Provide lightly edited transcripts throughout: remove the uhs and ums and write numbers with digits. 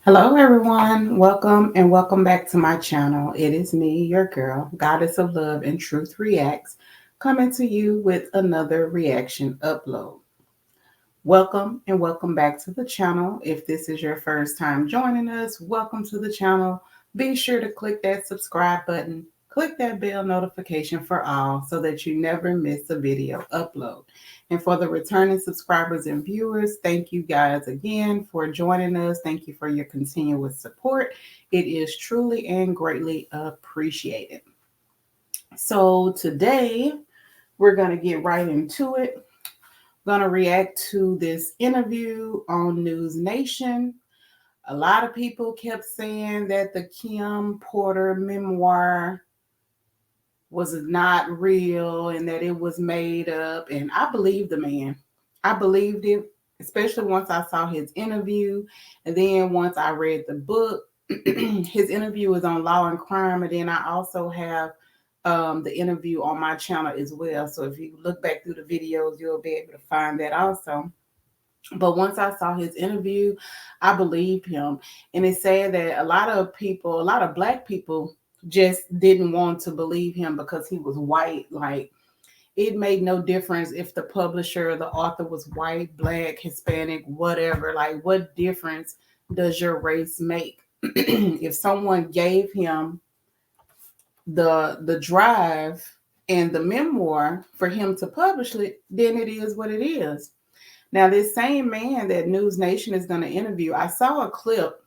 Hello, everyone. Welcome and welcome back to my channel. It is me, your girl, Goddess of Love and Truth Reacts, coming to you with another reaction upload. Welcome and welcome back to the channel. If this is your first time joining us, welcome to the channel. Be sure to click that subscribe button, click that bell notification for all so that you never miss a video upload. And for the returning subscribers and viewers, thank you guys again for joining us. Thank you for your continuous support. It is truly and greatly appreciated. So today we're going to get right into it. Going to react to this interview on News Nation. A lot of people kept saying that the Kim Porter memoir was not real and that it was made up. And I believed the man. I believed it, especially once I saw his interview. And then once I read the book, his interview is on Law and Crime. And then I also have the interview on my channel as well. So if you look back through the videos, you'll be able to find that also. But once I saw his interview, I believed him. And it's sad that a lot of people, a lot of Black people just didn't want to believe him because he was white. Like, it made no difference if the publisher or the author was white, Black, Hispanic, whatever. Like, what difference does your race make? If someone gave him the drive and the memoir for him to publish it, then it is what it is. Now, this same man that News Nation is going to interview, I saw a clip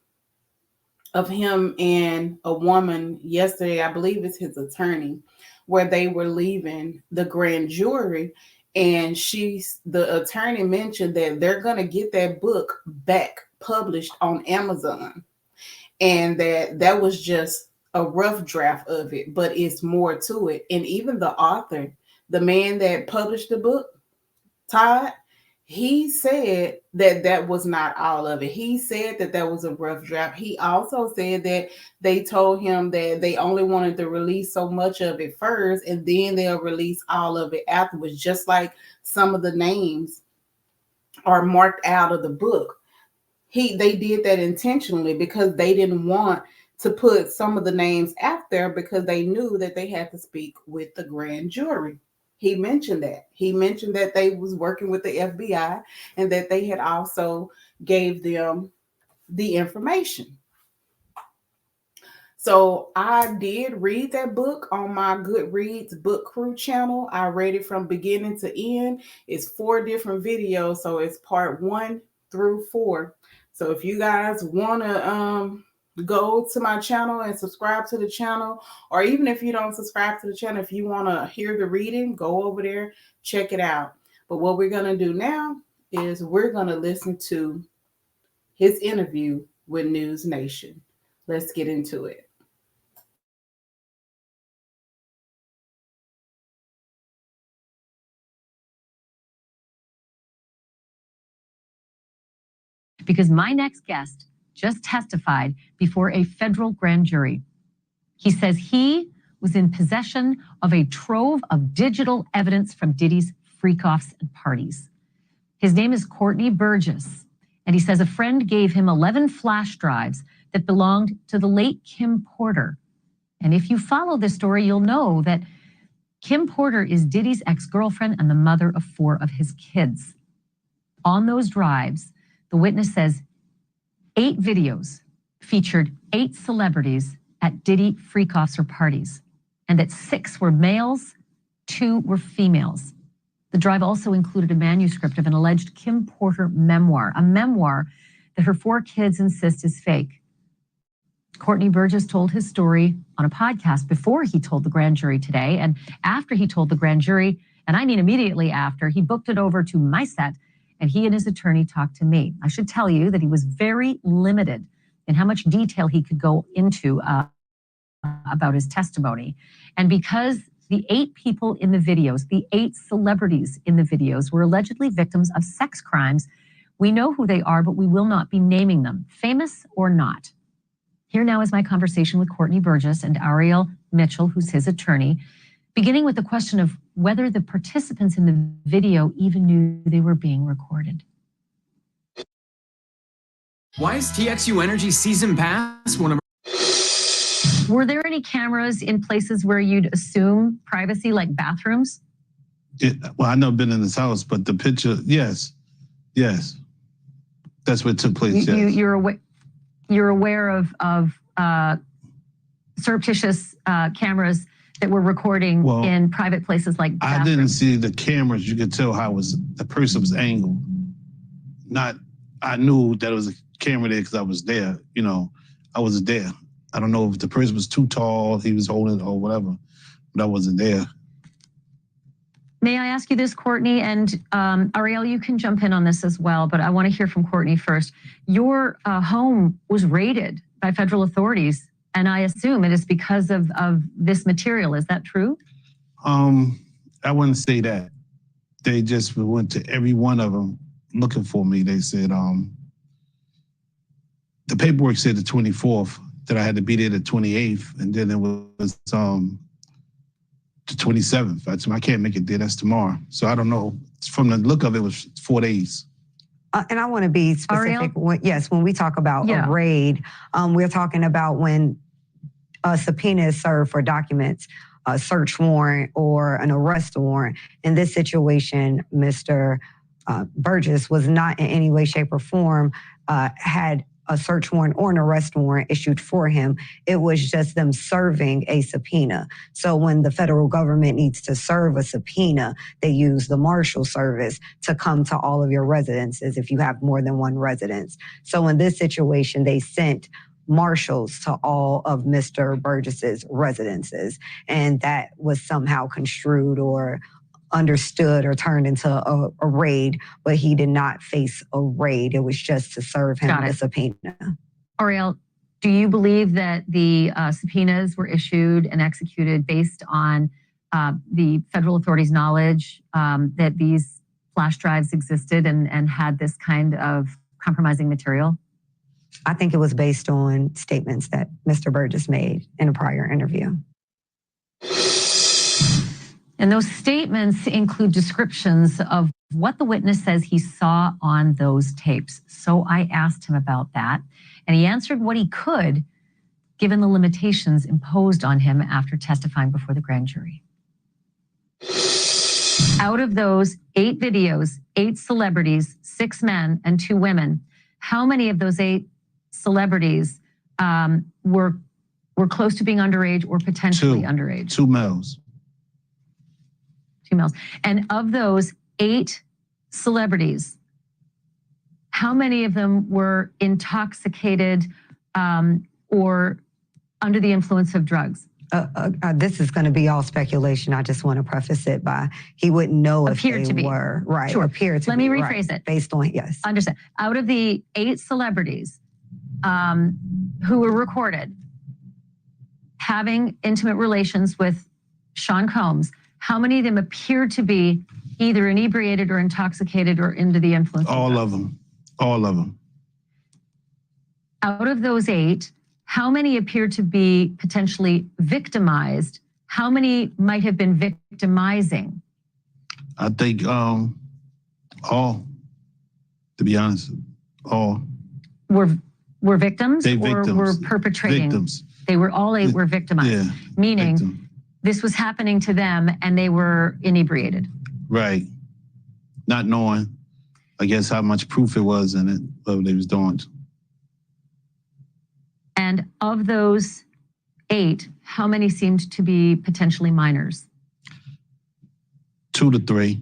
of him and a woman yesterday, I believe it's his attorney, where they were leaving the grand jury. And the attorney mentioned that they're going to get that book back published on Amazon. And that was just a rough draft of it, but it's more to it. And even the author, the man that published the book, Todd, he said that was not all of it. He said that was a rough draft. He also said that they told him that they only wanted to release so much of it first, and then they'll release all of it afterwards, just like some of the names are marked out of the book. They did that intentionally because they didn't want to put some of the names out there because they knew that they had to speak with the grand jury. He mentioned that. He mentioned that they was working with the FBI and that they had also gave them the information. So I did read that book on my Goodreads Book Crew channel. I read it from beginning to end. It's 4 different videos, so it's part 1 through 4. So if you guys want to go to my channel and subscribe to the channel, or even if you don't subscribe to the channel, if you want to hear the reading, go over there, check it out. But what we're going to do now is we're going to listen to his interview with News Nation. Let's get into it. Because my next guest just testified before a federal grand jury. He says he was in possession of a trove of digital evidence from Diddy's freak-offs and parties. His name is Courtney Burgess, and he says a friend gave him 11 flash drives that belonged to the late Kim Porter. And if you follow this story, you'll know that Kim Porter is Diddy's ex-girlfriend and the mother of 4 of his kids. On those drives, the witness says 8 videos featured 8 celebrities at Diddy freak-offs or parties, and that 6 were males, 2 were females. The drive also included a manuscript of an alleged Kim Porter memoir, a memoir that her 4 kids insist is fake. Courtney Burgess told his story on a podcast before he told the grand jury today, and after he told the grand jury, and I mean immediately after, he booked it over to my set, and he and his attorney talked to me. I should tell you that he was very limited in how much detail he could go into about his testimony. And because the 8 people in the videos, the 8 celebrities in the videos were allegedly victims of sex crimes, we know who they are, but we will not be naming them, famous or not. Here now is my conversation with Courtney Burgess and Ariel Mitchell, who's his attorney, beginning with the question of whether the participants in the video even knew they were being recorded. Why is TXU Energy Season Pass one of Were there any cameras in places where you'd assume privacy, like bathrooms? Well, I've never been in this house, but the picture, yes. That's what took place, yes. You're aware of surreptitious cameras that were recording in private places like bathrooms. I didn't see the cameras. You could tell how the person was angled. I knew that it was a camera there because I was there. I wasn't there. I don't know if the person was too tall, he was holding it or whatever, but I wasn't there. May I ask you this, Courtney? And Ariel, you can jump in on this as well, but I want to hear from Courtney first. Your home was raided by federal authorities, and I assume it is because of this material. Is that true? I wouldn't say that. They just went to every one of them looking for me. They said, the paperwork said the 24th, that I had to be there the 28th, and then it was the 27th. I said, I can't make it there, that's tomorrow. So I don't know. From the look of it, it was 4 days. And I want to be specific. When we talk about a raid, we're talking about when a subpoena is served for documents, a search warrant or an arrest warrant. In this situation, Mr. Burgess was not in any way, shape, or form had a search warrant or an arrest warrant issued for him. It was just them serving a subpoena. So when the federal government needs to serve a subpoena, they use the Marshal Service to come to all of your residences if you have more than one residence. So in this situation, they sent marshals to all of Mr. Burgess's residences, and that was somehow construed or understood or turned into a raid, but he did not face a raid. It was just to serve him the subpoena. Ariel, do you believe that the subpoenas were issued and executed based on the federal authorities' knowledge that these flash drives existed and had this kind of compromising material? I think it was based on statements that Mr. Burgess made in a prior interview. And those statements include descriptions of what the witness says he saw on those tapes. So I asked him about that, and he answered what he could, given the limitations imposed on him after testifying before the grand jury. Out of those 8 videos, 8 celebrities, 6 men and 2 women, how many of those 8 celebrities were close to being underage or potentially underage? 2 males. 2 males. And of those 8 celebrities, how many of them were intoxicated or under the influence of drugs? This is going to be all speculation. I just want to preface it by he wouldn't know if they were. Right. Sure. Appeared to Let be. me rephrase it. Based on, yes. Understand. Out of the 8 celebrities who were recorded having intimate relations with Sean Combs, how many of them appeared to be either inebriated or intoxicated or under the influence? All of them. All of them. Out of those 8, how many appeared to be potentially victimized? How many might have been victimizing? I think all, to be honest, all. Were victims or victims. were perpetrating? Victims. They were all 8 were victimized. Yeah, meaning this was happening to them and they were inebriated. Right. Not knowing, I guess, how much proof it was in it, what they was doing. And of those 8, how many seemed to be potentially minors? 2 to 3,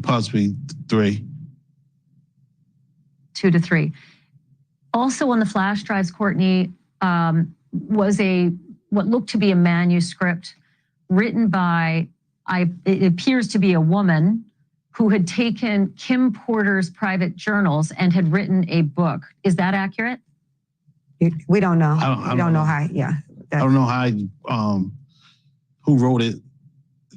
possibly 3. 2 to 3. Also on the flash drives, Courtney, was what looked to be a manuscript written by, it appears to be a woman who had taken Kim Porter's private journals and had written a book. Is that accurate? We don't know. I don't know how. Yeah. I don't know how, who wrote it,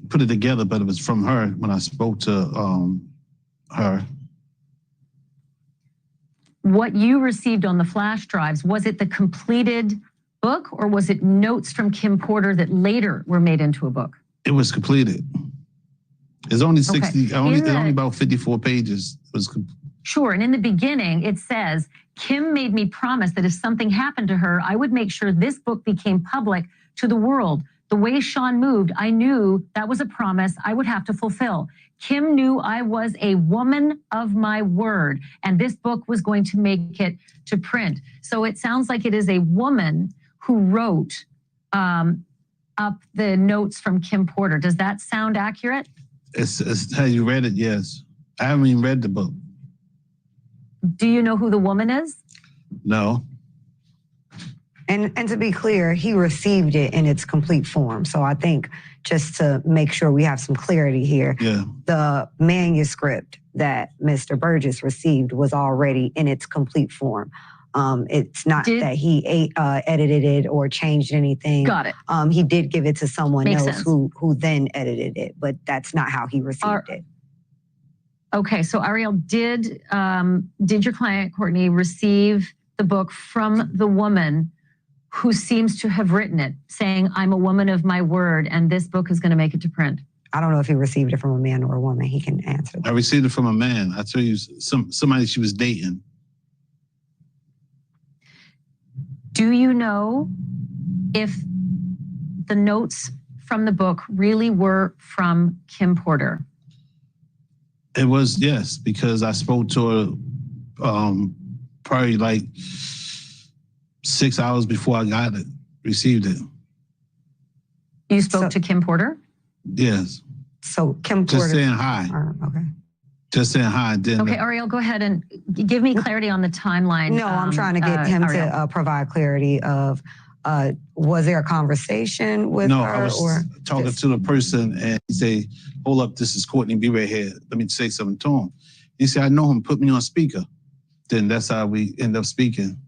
put it together, but it was from her when I spoke to her. What you received on the flash drives, was it the completed book or was it notes from Kim Porter that later were made into a book? It was completed. It's only 60, it's only about 54 pages. It was Sure. And in the beginning, it says, Kim made me promise that if something happened to her, I would make sure this book became public to the world. The way Sean moved, I knew that was a promise I would have to fulfill. Kim knew I was a woman of my word, and this book was going to make it to print. So it sounds like it is a woman who wrote up the notes from Kim Porter. Does that sound accurate? It's how you read it, yes. I haven't even read the book. Do you know who the woman is? No. And to be clear, he received it in its complete form. So I think just to make sure we have some clarity here, the manuscript that Mr. Burgess received was already in its complete form. It's not that he edited it or changed anything. Got it. He did give it to someone Makes else sense. who then edited it, but that's not how he received it. Okay, so Ariel, did your client, Courtney, receive the book from the woman who seems to have written it, saying, I'm a woman of my word, and this book is going to make it to print? I don't know if he received it from a man or a woman. He can answer that. I received it from a man. I tell you, somebody she was dating. Do you know if the notes from the book really were from Kim Porter? It was, yes, because I spoke to her probably like 6 hours before I got it, received it. You spoke to Kim Porter? Yes. So Kim Porter. Just saying hi. Okay. Just saying hi. Okay, Ariel, go ahead and give me clarity on the timeline. No, I'm trying to get him to provide clarity of, was there a conversation with her? No, I was talking to the person and he said, hold up, this is Courtney, be right here. Let me say something to him. He said, I know him, put me on speaker. Then that's how we end up speaking.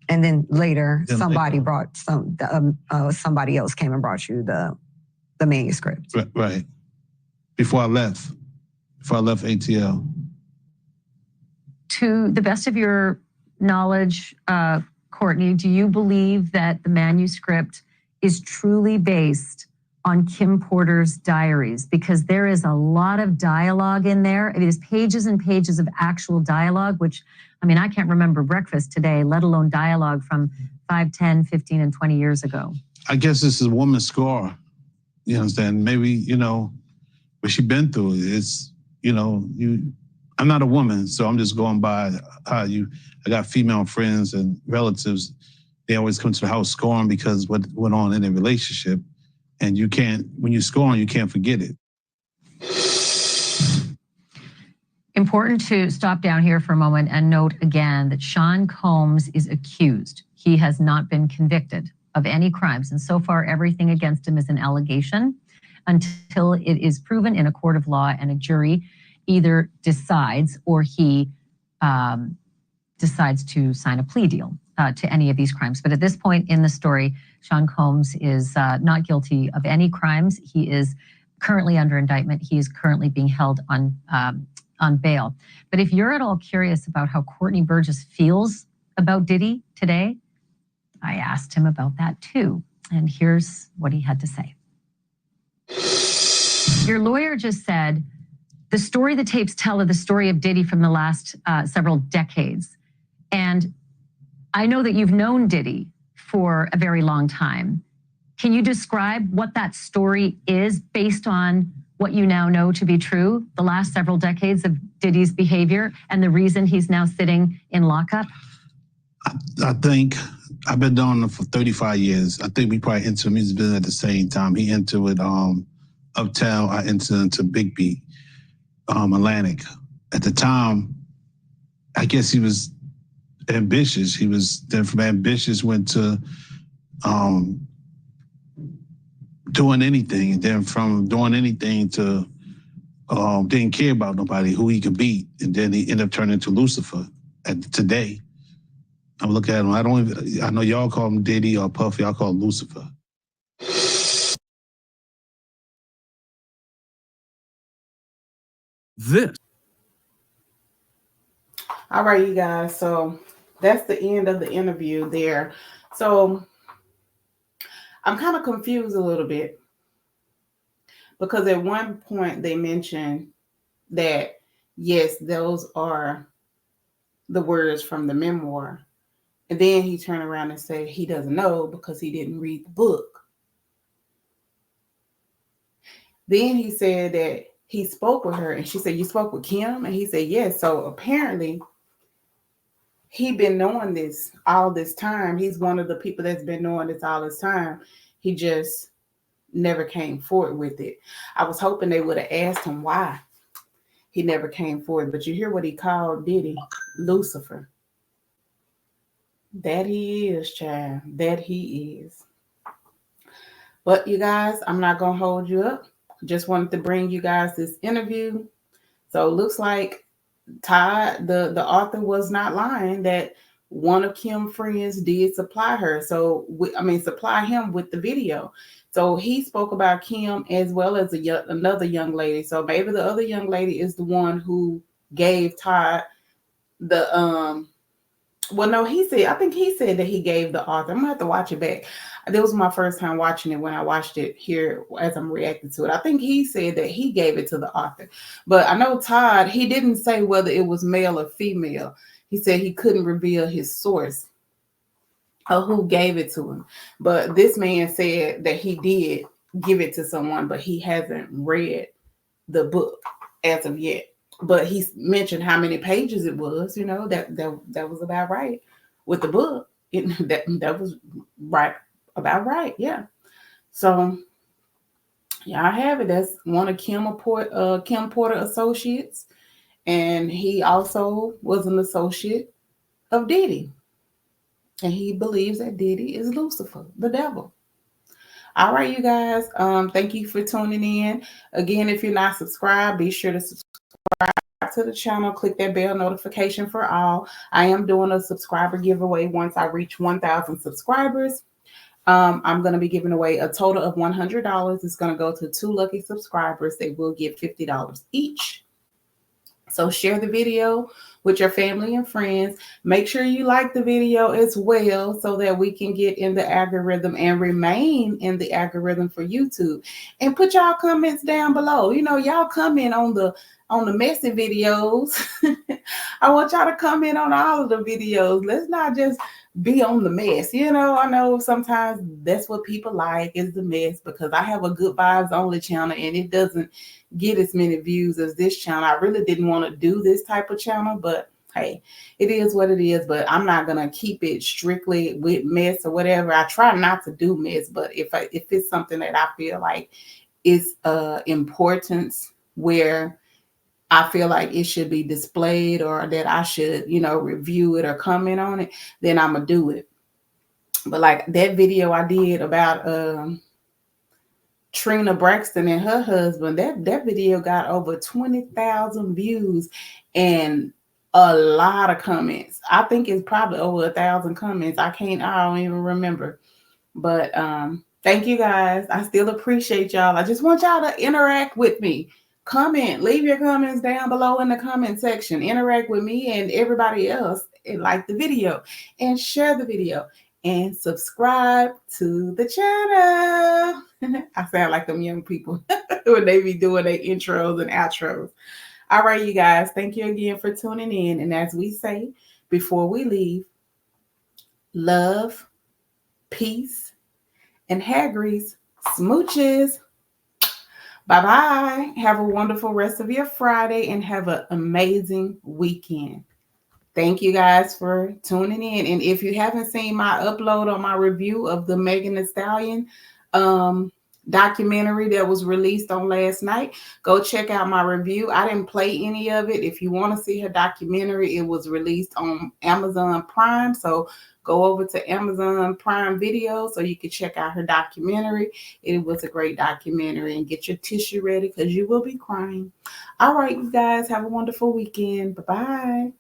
And then later, somebody else came and brought you the manuscript. Right. Before I left ATL. To the best of your knowledge, Courtney, do you believe that the manuscript is truly based on Kim Porter's diaries? Because there is a lot of dialogue in there. It is pages and pages of actual dialogue, which, I mean, I can't remember breakfast today, let alone dialogue from 5, 10, 15, and 20 years ago. I guess this is a woman's score. You understand? Maybe, what she been through. It's, I'm not a woman, so I'm just going by how I got female friends and relatives. They always come to the house scoring because what went on in their relationship. And when you score, you can't forget it. Important to stop down here for a moment and note again that Sean Combs is accused. He has not been convicted of any crimes. And so far, everything against him is an allegation until it is proven in a court of law and a jury either decides or he decides to sign a plea deal to any of these crimes. But at this point in the story, Sean Combs is not guilty of any crimes. He is currently under indictment. He is currently being held on bail. But if you're at all curious about how Courtney Burgess feels about Diddy today, I asked him about that too. And here's what he had to say. Your lawyer just said, the story the tapes tell are the story of Diddy from the last several decades. And I know that you've known Diddy for a very long time. Can you describe what that story is based on what you now know to be true, the last several decades of Diddy's behavior and the reason he's now sitting in lockup? I think I've been doing it for 35 years. I think we probably entered the music business at the same time. He entered with Uptown, I entered into Big Beat, Atlantic. At the time, I guess he was ambitious. He was then from ambitious went to doing anything, and then from doing anything to didn't care about nobody, who he could beat, and then he ended up turning into Lucifer. Today, I'm looking at him. I know y'all call him Diddy or Puffy. I call him Lucifer. This. All right, you guys. So that's the end of the interview there. So I'm kind of confused a little bit because at one point they mentioned that, yes, those are the words from the memoir. And then he turned around and said he doesn't know because he didn't read the book. Then he said that he spoke with her and she said, "You spoke with Kim?" And he said, "Yes." So apparently he been knowing this all this time. He's one of the people that's been knowing this all this time. He just never came forward with it. I was hoping they would have asked him why he never came forward. But you hear what he called Diddy? Lucifer. That he is, child. That he is. But you guys, I'm not gonna hold you up. Just wanted to bring you guys this interview. So it looks like Todd, the author, was not lying that one of Kim's friends did supply her. So supply him with the video. So he spoke about Kim as well as another young lady. So maybe the other young lady is the one who gave Todd the well, no, I think he said that he gave the author. I'm gonna have to watch it back. This was my first time watching it when I watched it here as I'm reacting to it. I think he said that he gave it to the author. But I know Todd, he didn't say whether it was male or female. He said he couldn't reveal his source of who gave it to him. But this man said that he did give it to someone, but he hasn't read the book as of yet. But he mentioned how many pages it was. That was about right with the book. That was right about right. Yeah. So y'all have it. That's one of Kim Porter associates, and he also was an associate of Diddy, and he believes that Diddy is Lucifer, the devil. All right, you guys. Thank you for tuning in. Again, if you're not subscribed, be sure to subscribe to the channel. Click that bell notification for all. I am doing a subscriber giveaway once I reach 1,000 subscribers. I'm going to be giving away a total of $100. It's going to go to 2 lucky subscribers. They will get $50 each. So share the video with your family and friends. Make sure you like the video as well so that we can get in the algorithm and remain in the algorithm for YouTube. And put y'all comments down below. Y'all comment on the messy videos. I want y'all to comment on all of the videos. Let's not just be on the mess. I know sometimes that's what people like is the mess, because I have a good vibes only channel and it doesn't get as many views as this channel. I really didn't want to do this type of channel, but hey, it is what it is. But I'm not gonna keep it strictly with mess or whatever. I try not to do mess, but if it's something that I feel like is importance where I feel like it should be displayed or that I should, review it or comment on it, then I'm gonna do it. But like that video I did about Trina Braxton and her husband, that video got over 20,000 views and a lot of comments. I think it's probably over 1,000 comments. I don't even remember. But thank you guys. I still appreciate y'all. I just want y'all to interact with me. Comment, leave your comments down below in the comment section. Interact with me and everybody else and like the video and share the video and subscribe to the channel. I sound like them young people when they be doing their intros and outros. All right, you guys, thank you again for tuning in. And as we say before we leave, love, peace, and hair grease. Smooches. Bye-bye. Have a wonderful rest of your Friday and have an amazing weekend. Thank you guys for tuning in. And if you haven't seen my upload on my review of the Megan Thee Stallion documentary that was released on last night, go check out my review. I didn't play any of it. If you want to see her documentary, it was released on Amazon Prime. So go over to Amazon Prime Video so you can check out her documentary. It was a great documentary, and get your tissue ready because you will be crying. All right, you guys, have a wonderful weekend. Bye-bye.